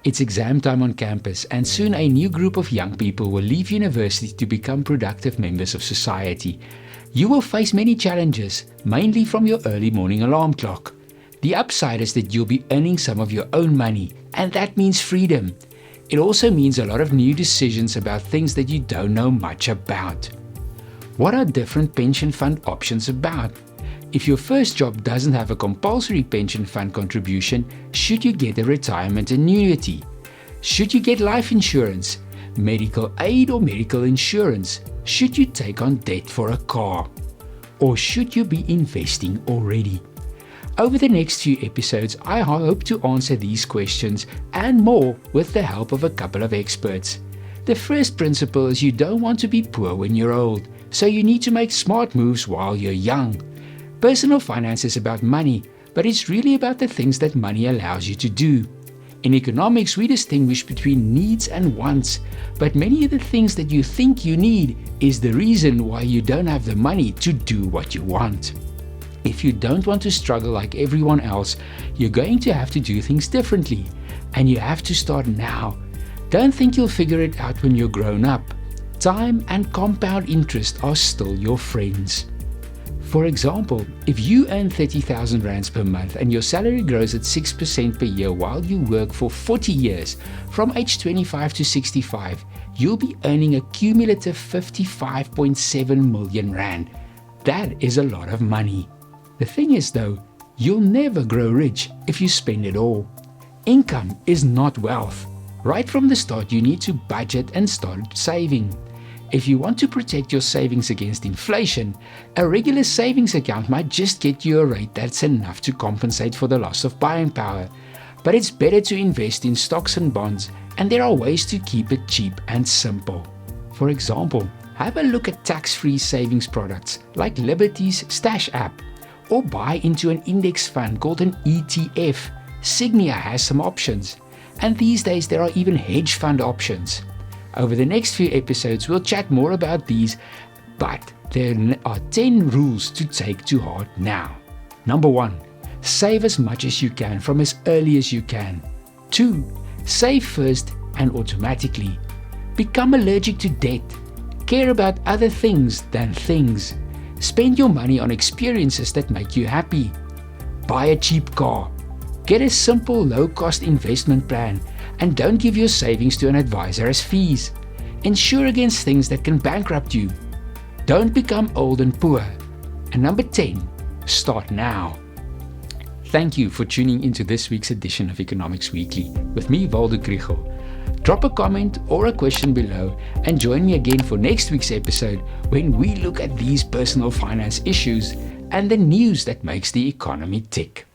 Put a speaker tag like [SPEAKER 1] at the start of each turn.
[SPEAKER 1] It's exam time on campus, and soon a new group of young people will leave university to become productive members of society. You will face many challenges, mainly from your early morning alarm clock. The upside is that you'll be earning some of your own money, and that means freedom. It also means a lot of new decisions about things that you don't know much about. What are different pension fund options about? If your first job doesn't have a compulsory pension fund contribution, should you get a retirement annuity? Should you get life insurance, medical aid or medical insurance? Should you take on debt for a car? Or should you be investing already? Over the next few episodes, I hope to answer these questions and more with the help of a couple of experts. The first principle is you don't want to be poor when you're old, so you need to make smart moves while you're young. Personal finance is about money, but it's really about the things that money allows you to do. In economics, we distinguish between needs and wants, but many of the things that you think you need is the reason why you don't have the money to do what you want. If you don't want to struggle like everyone else, you're going to have to do things differently, and you have to start now. Don't think you'll figure it out when you're grown up. Time and compound interest are still your friends. For example, if you earn 30,000 rands per month and your salary grows at 6% per year while you work for 40 years, from age 25 to 65, you'll be earning a cumulative 55.7 million rand. That is a lot of money. The thing is though, you'll never grow rich if you spend it all. Income is not wealth. Right from the start, you need to budget and start saving. If you want to protect your savings against inflation, a regular savings account might just get you a rate that's enough to compensate for the loss of buying power. But it's better to invest in stocks and bonds, and there are ways to keep it cheap and simple. For example, have a look at tax-free savings products like Liberty's Stash app, or buy into an index fund called an ETF. Signia has some options, and these days there are even hedge fund options. Over the next few episodes, we'll chat more about these, but there are 10 rules to take to heart now. Number 1, save as much as you can from as early as you can. 2, save first and automatically. Become allergic to debt. Care about other things than things. Spend your money on experiences that make you happy. Buy a cheap car. Get a simple, low-cost investment plan, and don't give your savings to an advisor as fees. Insure against things that can bankrupt you. Don't become old and poor. And number 10, start now. Thank you for tuning into this week's edition of Economics Weekly with me, Waldo Krugell. Drop a comment or a question below and join me again for next week's episode when we look at these personal finance issues and the news that makes the economy tick.